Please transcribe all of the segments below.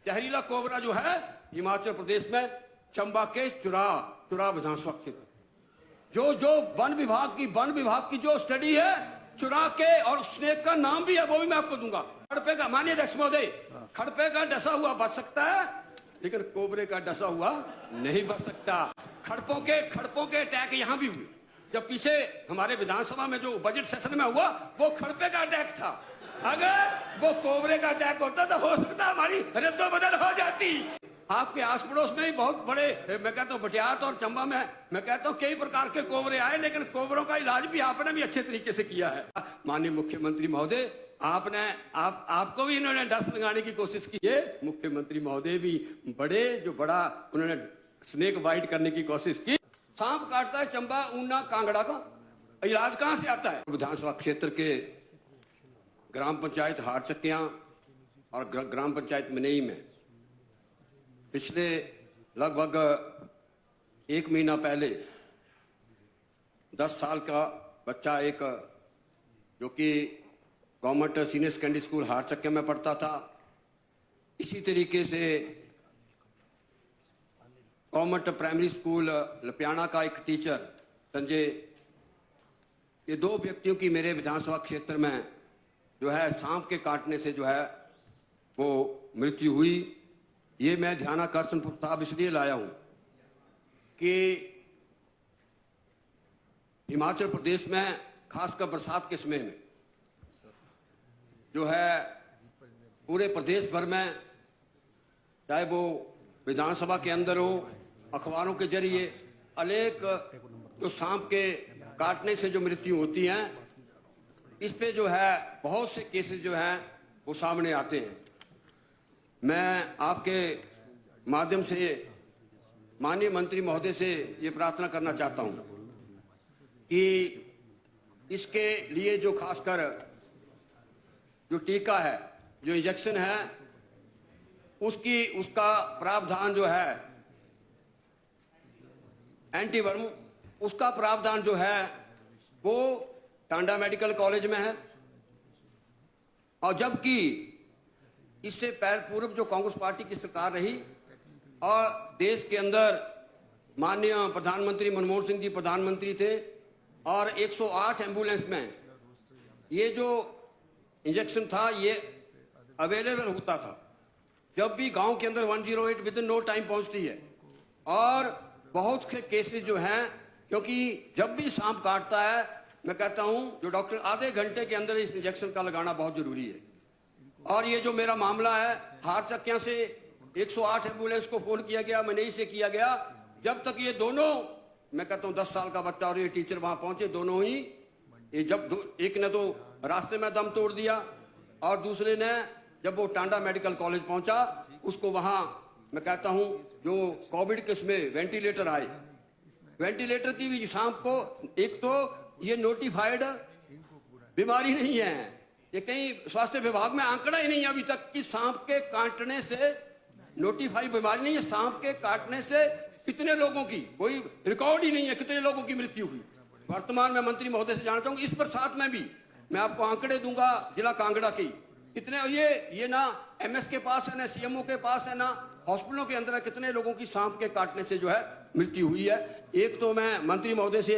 जहरीला कोबरा जो है हिमाचल प्रदेश में चंबा के चुरा विधानसभा क्षेत्र, जो वन विभाग की जो स्टडी है चुरा के, और स्नेक का नाम भी है वो भी मैं आपको दूंगा। खड़पे का, माननीय अध्यक्ष महोदय, खड़पे का डसा हुआ बच सकता है लेकिन कोबरे का डसा हुआ नहीं बच सकता। खड़पों के अटैक यहां भी हुए। जब पीछे हमारे विधानसभा में जो बजट सेशन में हुआ वो खड़पे का अटैक था। अगर वो कोबरे का अटैक होता तो हो सकता हमारी रद्दोबदल हो जाती। आपके आस पड़ोस में भी बहुत बड़े, मैं कहता हूँ बटियात और चंबा में, मैं कहता हूँ कई प्रकार के कोबरे आए, लेकिन कोबरों का इलाज भी आपने भी अच्छे तरीके से किया है। माननीय मुख्यमंत्री महोदय, आपको भी इन्होंने डस लगाने की कोशिश की है। मुख्यमंत्री महोदय भी बड़ा उन्होंने स्नेक बाइट करने की कोशिश की। सांप काटता है चंबा, ऊना, कांगड़ा का इलाज कहां से आता है? विधानसभा क्षेत्र के ग्राम पंचायत हारचक्कियां और ग्राम पंचायत मनई में पिछले लगभग 1 महीना पहले 10 साल का बच्चा, एक जो कि गवर्नमेंट सीनियर सेकेंडरी स्कूल हारचक्किया में पढ़ता था, इसी तरीके से गवर्नमेंट प्राइमरी स्कूल लपियाना का एक टीचर संजय, ये 2 व्यक्तियों की मेरे विधानसभा क्षेत्र में जो है सांप के काटने से जो है वो मृत्यु हुई। ये मैं ध्यानाकर्षण प्रस्ताव इसलिए लाया हूं कि हिमाचल प्रदेश में खासकर बरसात के समय में जो है पूरे प्रदेश भर में, चाहे वो विधानसभा के अंदर हो, अखबारों के जरिए अनेक जो सांप के काटने से जो मृत्यु होती है, इस पे जो है बहुत से केसेस जो हैं वो सामने आते हैं। मैं आपके माध्यम से माननीय मंत्री महोदय से ये प्रार्थना करना चाहता हूं कि इसके लिए जो खासकर जो टीका है, जो इंजेक्शन है, उसका प्रावधान जो है एंटीवर्म, उसका प्रावधान जो है वो टांडा मेडिकल कॉलेज में है। और जबकि इससे पूर्व जो कांग्रेस पार्टी की सरकार रही और देश के अंदर माननीय प्रधानमंत्री मनमोहन सिंह जी प्रधानमंत्री थे और 108 एम्बुलेंस में ये जो इंजेक्शन था ये अवेलेबल होता था। जब भी गांव के अंदर 108 विद इन नो टाइम पहुंचती है। और बहुत से केसेस जो हैं, क्योंकि जब भी सांप काटता है, मैं कहता हूं जो डॉक्टर आधे घंटे के अंदर इस इंजेक्शन का लगाना बहुत जरूरी है। और ये जो मेरा मामला है, हारचक्कियां से 108 एम्बुलेंस को फोन किया गया, मनई से किया गया, जब तक ये दोनों, मैं कहता हूं 10 साल का बच्चा और ये टीचर वहां पहुंचे, दोनों ही, ये जब एक ने तो रास्ते में दम तोड़ दिया और दूसरे ने जब वो टांडा मेडिकल कॉलेज पहुंचा, उसको वहां, मैं कहता हूं जो कोविड के इसमें वेंटिलेटर आए, वेंटिलेटर की भी सांप को, एक तो ये नोटिफाइड बीमारी नहीं है, ये कहीं स्वास्थ्य विभाग में आंकड़ा ही नहीं है अभी तक कि सांप के काटने से नोटिफाइड बीमारी नहीं है। सांप के काटने से कितने लोगों की, कोई रिकॉर्ड ही नहीं है कितने लोगों की मृत्यु हुई। वर्तमान में मंत्री महोदय से जानना चाहूंगा, इस पर साथ में भी मैं आपको आंकड़े दूंगा जिला कांगड़ा की, कितने ये ना एमएस के पास है, ना सीएमओ के पास है, ना हॉस्पिटलों के अंदर कितने लोगों की सांप के काटने से जो है मृत्यु हुई है। एक तो मैं मंत्री महोदय से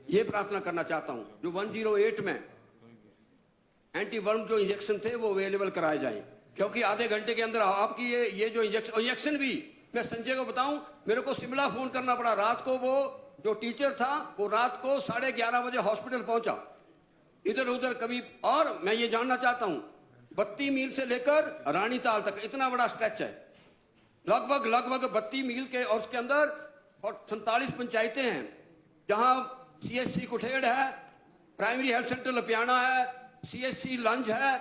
ये प्रार्थना करना चाहता हूं, जो 108 में एंटीवर्म जो इंजेक्शन थे वो अवेलेबल कराए जाएं, क्योंकि आधे घंटे के अंदर आपकी ये जो इंजेक्शन भी, मैं संजय को बताऊं, मेरे को शिमला फोन करना पड़ा रात को। वो जो टीचर था वो रात को 11:30 बजे हॉस्पिटल पहुंचा, इधर उधर कभी। और मैं ये जानना चाहता हूं, 32 मील से लेकर रानीताल तक इतना बड़ा स्ट्रेच है, लगभग 32 मील के, और उसके अंदर 47 पंचायतें हैं, जहां सीएचसी कुठेड़ है, प्राइमरी हेल्थ सेंटर लपियाना है, सीएचसी लंज है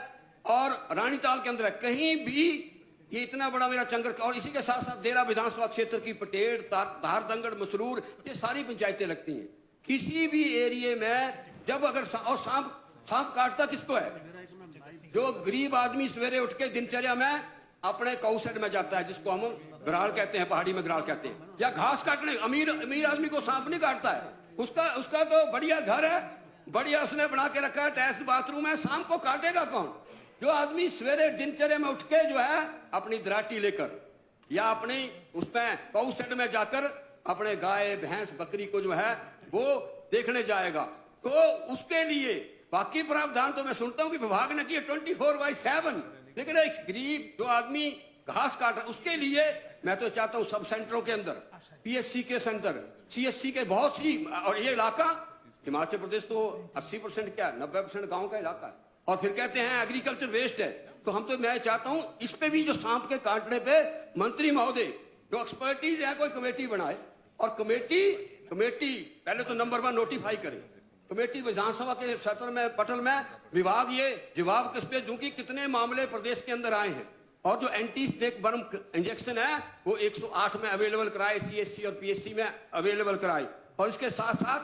और रानीताल के अंदर है। कहीं भी ये इतना बड़ा मेरा चंगर, और इसी के साथ साथ देरा विधानसभा क्षेत्र की पटेड़, धारदंगड़, मसरूर, ये सारी पंचायतें लगती हैं। किसी भी एरिया में जब अगर और सांप काटता किसको है? जो गरीब आदमी सवेरे उठ के दिनचर्या में अपने काउसेड में जाता है, जिसको हम ग्राल कहते हैं, पहाड़ी में ग्राल कहते हैं, या घास काटने। अमीर आदमी को सांप नहीं काटता है, उसका तो बढ़िया घर है, बढ़िया उसने बना के रखा है, अटैच्ड बाथरूम है, शाम को काटेगा कौन? जो आदमी सवेरे दिनचर्या में उठ के जो है अपनी दराटी लेकर या अपनी उसमें गौ शेड में जाकर अपने गाय भैंस बकरी को जो है वो देखने जाएगा, तो उसके लिए बाकी प्रावधान तो मैं सुनता हूं कि विभाग ने किए 24/7, लेकिन एक गरीब जो आदमी घास काट रहा उसके लिए मैं तो चाहता हूं सब सेंटरों के अंदर, पीएचसी के सेंटर, सीएचसी के बहुत सी, और ये इलाका हिमाचल प्रदेश तो 80% क्या 90% गांव का इलाका है, और फिर कहते हैं एग्रीकल्चर वेस्ट है। तो हम तो मैं चाहता हूं इस पे भी जो सांप के काटने पे मंत्री महोदय जो एक्सपर्टीज है कोई कमेटी बनाए, और कमेटी पहले तो नंबर 1 नोटिफाई करे, कमेटी विधानसभा के सत्र में पटल में विभाग ये जवाब किस पे दूं कि कितने मामले प्रदेश के अंदर आए हैं, और जो एंटी स्नेक वर्म इंजेक्शन है वो 108 में अवेलेबल कराए, सीएससी और पीएचसी में अवेलेबल कराए। और इसके साथ साथ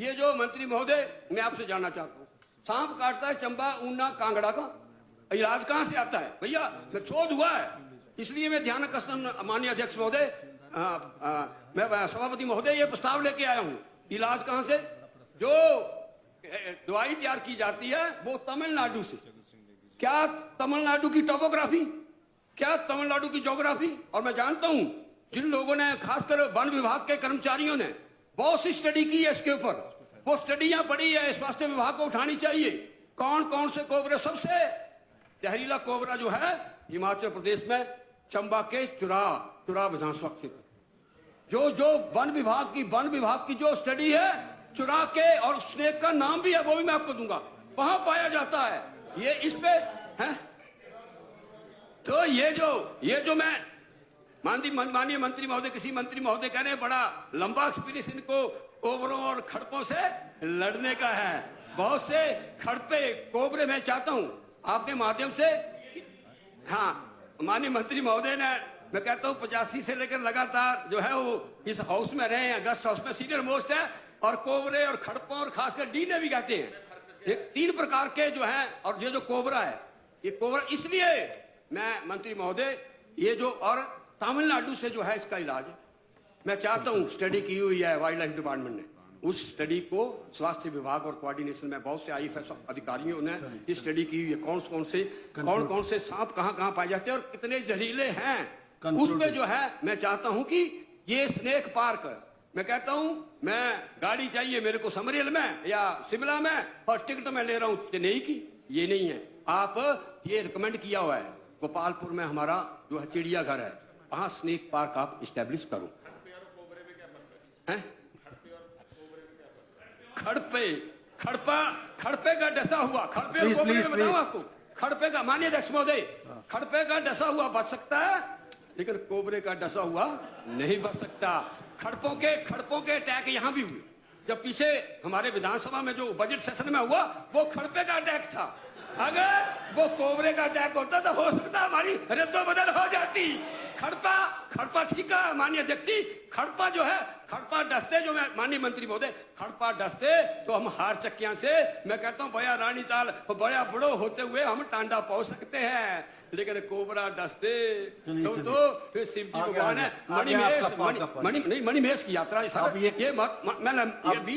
ये जो मंत्री महोदय मैं आपसे जानना चाहता हूँ, सांप काटता है चंबा ऊना कांगड़ा का, इलाज कहां से आता है भैया? मैं शोध हुआ है, इसलिए मैं ध्यान आकर्षण माननीय अध्यक्ष महोदय मैं सभापति महोदय ये प्रस्ताव लेके आया हूं, इलाज कहां से? जो दवाई तैयार की जाती है वो तमिलनाडु से। क्या तमिलनाडु की टोपोग्राफी, क्या तमिलनाडु की ज्योग्राफी? और मैं जानता हूं जिन लोगों ने खासकर वन विभाग के कर्मचारियों ने बहुत सी स्टडी की है इसके ऊपर, वो स्टडियां पड़ी है, स्वास्थ्य विभाग को उठानी चाहिए। कौन कौन से कोबरे, सबसे जहरीला कोबरा जो है हिमाचल प्रदेश में चंबा के चुरा विधानसभा क्षेत्र, जो वन विभाग की जो स्टडी है चुरा के, और स्नेक का नाम भी है वो भी मैं आपको दूंगा, वहां पाया जाता है। ये इस पे है, तो ये जो मैं माननीय मंत्री महोदय, किसी मंत्री महोदय कह रहे हैं बड़ा लंबा एक्सपीरियंस इनको कोबरों और खड़पों से लड़ने का है, बहुत से खड़पे कोबरे मैं चाहता हूं आपके माध्यम से। हाँ, माननीय मंत्री महोदय ने, मैं कहता हूं 85 से लेकर लगातार जो है वो इस हाउस में रहे हैं, गेस्ट हाउस में सीनियर मोस्ट है, और कोबरे और खड़पों और खासकर डीने भी कहते हैं, ये 3 प्रकार के जो है। और ये जो कोबरा है, ये कोबरा इसलिए मैं मंत्री महोदय ये जो, और तमिलनाडु से जो है इसका इलाज है, मैं चाहता हूं स्टडी की हुई है वाइल्ड लाइफ डिपार्टमेंट ने, उस स्टडी को स्वास्थ्य विभाग और कोऑर्डिनेशन में बहुत से आईएफएस अधिकारियों ने ये स्टडी की हुई है, कौन कौन से सांप कहां पाए जाते हैं और कितने जहरीले हैं, उस पे जो है मैं चाहता हूं कि ये स्नेक पार्क, मैं कहता हूं मैं गाड़ी चाहिए मेरे को समरियल में या शिमला में, और टिकट मैं ले रहा हूं चेन्नई की, ये नहीं है। आप ये रिकमेंड किया हुआ है गोपालपुर में हमारा जो है चिड़ियाघर है, वहां स्नेक पार्क आप इस्टेब्लिश करो। खड़पे का डसा हुआ, खड़पे और कोबरे में बताऊं आपको, खड़पे का माननीय अध्यक्ष महोदय, खड़पे का डसा हुआ बच सकता है, लेकिन कोबरे का डसा हुआ नहीं बच सकता। खड़पों के अटैक यहां भी हुए, जब पीछे हमारे विधानसभा में जो बजट सेशन में हुआ वो खड़पे का अटैक था, अगर वो कोबरे का अटैक होता तो हो सकता हमारी रद्दोबदल हो जाती। खड़पा ठीक है माननीय अध्यक्ष जी, खड़पा जो है, खड़पा डसते जो मैं माननीय मंत्री महोदय, खड़पा डसते तो हम हार चक्कियां से, मैं कहता हूं बया रानी ताल बड़ा बड़ो होते हुए हम टांडा पहुंच सकते हैं, लेकिन कोबरा डसते तो फिर शिव जी भगवान है। मणिमेश की यात्रा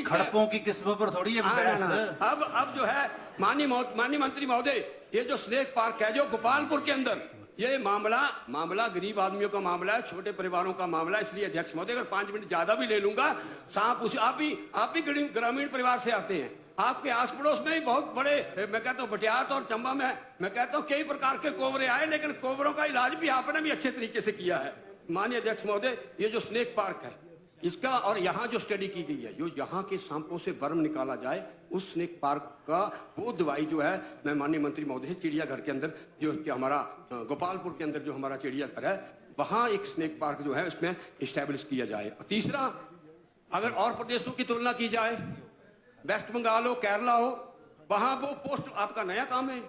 खड़पों की किस्मों पर थोड़ी है बहस। अब जो है माननीय मंत्री महोदय, ये जो स्नेक पार्क है जो गोपालपुर के अंदर, ये मामला गरीब आदमियों का मामला है, छोटे परिवारों का मामला, इसलिए अध्यक्ष महोदय अगर 5 मिनट ज्यादा भी ले लूंगा, सांप उसे आप भी ग्रामीण परिवार से आते हैं, आपके आस पड़ोस में भी बहुत बड़े, मैं कहता हूँ बटियात और चंबा में मैं कहता हूँ कई प्रकार के कोबरे आए, लेकिन कोबरों का इलाज भी आपने भी अच्छे तरीके से किया है। माननीय अध्यक्ष महोदय, ये जो स्नेक पार्क है इसका, और यहाँ जो स्टडी की गई है, जो यहाँ के सांपों से वर्म निकाला जाए, उस स्नेक पार्क का वो दवाई जो है मैं माननीय मंत्री महोदय चिड़ियाघर के अंदर जो हमारा गोपालपुर के अंदर जो हमारा चिड़ियाघर है, वहां एक स्नेक पार्क जो है उसमें इस्टेब्लिश किया जाए। तीसरा, अगर और प्रदेशों की तुलना की जाए, वेस्ट बंगाल हो, केरला हो, वहां वो पोस्ट, आपका नया काम है,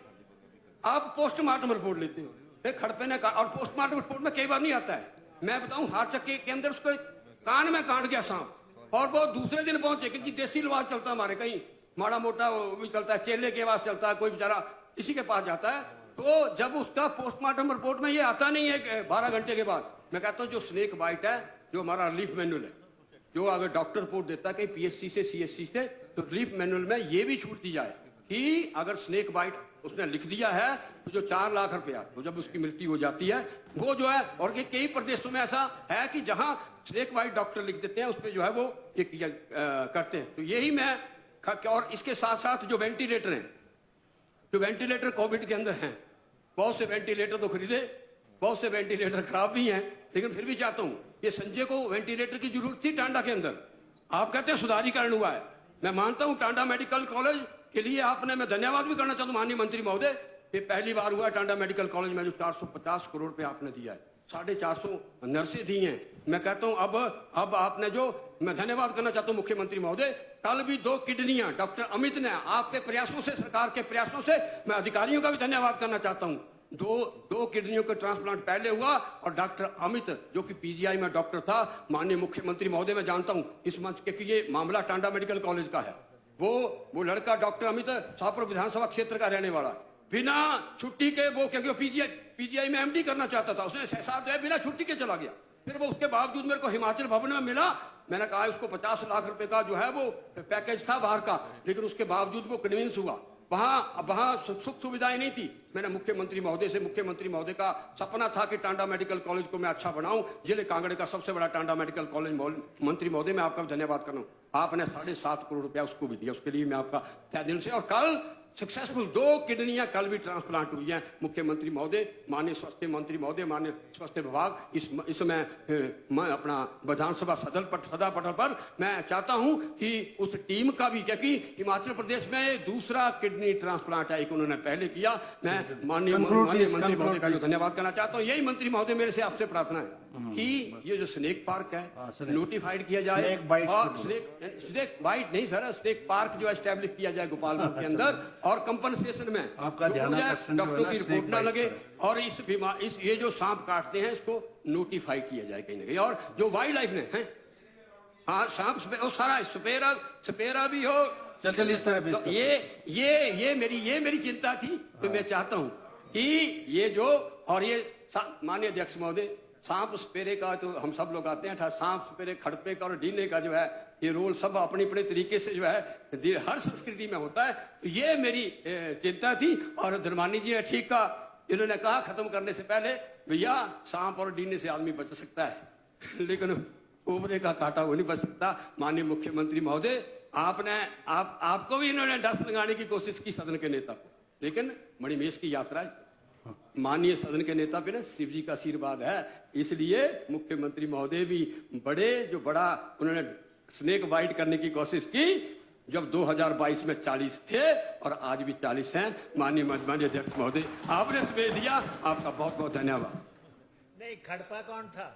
आप पोस्टमार्टम रिपोर्ट लेते हो, खड़पे ने और पोस्टमार्टम रिपोर्ट में कई बार नहीं आता है। मैं बताऊं हार चक्के के अंदर उसको कान में काट गया सांप, और वो दूसरे दिन पहुंचे, क्योंकि देसी रिवाज चलता है हमारे, कहीं माड़ा मोटा भी चलता है, चेले के पास चलता है, कोई बेचारा इसी के पास जाता है, तो जब उसका पोस्टमार्टम रिपोर्ट में ये आता नहीं है 12 घंटे के बाद, मैं कहता हूँ जो स्नेक बाइट है, जो हमारा रिलीफ मैनुअल है, जो अगर डॉक्टर रिपोर्ट देता है कहीं पीएचसी से सीएचसी से, तो रिलीफ मैनुअल में ये भी छूट दी जाए कि अगर स्नेक बाइट उसने लिख दिया है तो जो 4 लाख रुपया तो जब उसकी मृत्यु हो जाती है वो जो है, और कई प्रदेशों में ऐसा है कि जहां स्नेक बाइट डॉक्टर लिख देते हैं उस पर जो है वो करते हैं। तो यही मैं, और इसके साथ साथ जो वेंटिलेटर हैं, जो वेंटिलेटर कोविड के अंदर हैं, बहुत से वेंटिलेटर तो खरीदे, बहुत से वेंटिलेटर खराब भी हैं, लेकिन फिर भी चाहता हूं ये संजय को वेंटिलेटर की जरूरत थी टांडा के अंदर। आप कहते हैं सुधारीकरण हुआ है, मैं मानता हूं टांडा मेडिकल कॉलेज के लिए आपने, मैं धन्यवाद भी करना चाहता हूं माननीय मंत्री महोदय, ये पहली बार हुआ है टांडा मेडिकल कॉलेज में जो 450 करोड़ रुपए आपने दिया है, 450 नर्सें दी हैं। मैं कहता हूं अब आपने जो, मैं धन्यवाद करना चाहता हूं मुख्यमंत्री महोदय, कल भी 2 किडनियां डॉक्टर अमित ने आपके प्रयासों से, सरकार के प्रयासों से, मैं अधिकारियों का भी धन्यवाद करना चाहता हूं। दो किडनियों का ट्रांसप्लांट पहले हुआ और डॉक्टर अमित जो कि पीजीआई में डॉक्टर था, माननीय मुख्यमंत्री महोदय मैं जानता हूं इस मंच के कि ये मामला टांडा मेडिकल कॉलेज का है, वो लड़का डॉक्टर अमित शाहपुर विधानसभा क्षेत्र का रहने वाला, बिना छुट्टी के वो, क्योंकि वो पीजीआई में एमडी करना चाहता था, उसने साथ दिया, बिना छुट्टी के चला गया। फिर वो उसके बावजूद मेरे को हिमाचल भवन में मिला, मैंने कहा उसको 50 लाख रुपए का जो है वो पैकेज था बाहर का, लेकिन उसके बावजूद वो कन्विंस हुआ। वहां सुख सुविधाएं नहीं थी। मैंने मुख्यमंत्री महोदय का सपना था कि टांडा मेडिकल कॉलेज को मैं अच्छा बनाऊं, जिले कांगड़े का सबसे बड़ा टांडा मेडिकल कॉलेज। मंत्री महोदय मैं आपका धन्यवाद कर रहा हूं, आपने 7.5 करोड़ रुपया उसको भी दिया, उसके लिए मैं आपका तहे दिल से। और कल सक्सेसफुल 2 किडनियां कल भी ट्रांसप्लांट हुई हैं। मुख्यमंत्री महोदय, माननीय स्वास्थ्य मंत्री महोदय, माननीय स्वास्थ्य विभाग, इसमें मैं अपना विधानसभा सदा पटल पर मैं चाहता हूं कि उस टीम का भी, क्योंकि हिमाचल प्रदेश में दूसरा किडनी ट्रांसप्लांट है, एक उन्होंने पहले किया। मैं माननीय मंत्री महोदय का धन्यवाद करना चाहता हूँ। यही मंत्री महोदय मेरे से आपसे प्रार्थना है कि ये जो स्नेक पार्क है नोटिफाइड किया जाए, और स्नेक बाइट नहीं सर, स्नेक पार्क जो एस्टेब्लिश किया जाए गोपालपुर के अंदर, और कंपनसेशन में आपका डॉक्टर की रिपोर्ट ना लगे, और इस ये जो सांप काटते हैं इसको नोटिफाई किया जाए कहीं ना कहीं। और जो वाइल्ड लाइफ में है, हाँ सांप वो सारा सपेरा भी हो, चल इस तरह तो ये मेरी चिंता थी। तो मैं चाहता हूं कि ये जो, और ये माननीय अध्यक्ष महोदय, सांप सपेरे का तो हम सब लोग आते हैं, सांप सपेरे खड़पे का और डीने का जो है ये रोल सब अपने अपने तरीके से जो है हर संस्कृति में होता है। तो ये मेरी चिंता थी। और धर्मानी जी ने ठीक कहा, इन्होंने कहा खत्म करने से पहले, भैया सांप और डीने से आदमी बच सकता है लेकिन कोबरे का काटा वो नहीं बच सकता। माननीय मुख्यमंत्री महोदय, आपको भी इन्होंने डस लगाने की कोशिश की सदन के नेता को, लेकिन मणिमेश की यात्रा माननीय सदन के नेता पे ना शिव जी का आशीर्वाद है, इसलिए मुख्यमंत्री महोदय भी बड़ा उन्होंने स्नेक बाइट करने की कोशिश की। जब 2022 में 40 थे और आज भी 40 हैं। माननीय अध्यक्ष महोदय, आपने समय दिया, आपका बहुत बहुत धन्यवाद। नहीं, खड़पा कौन था?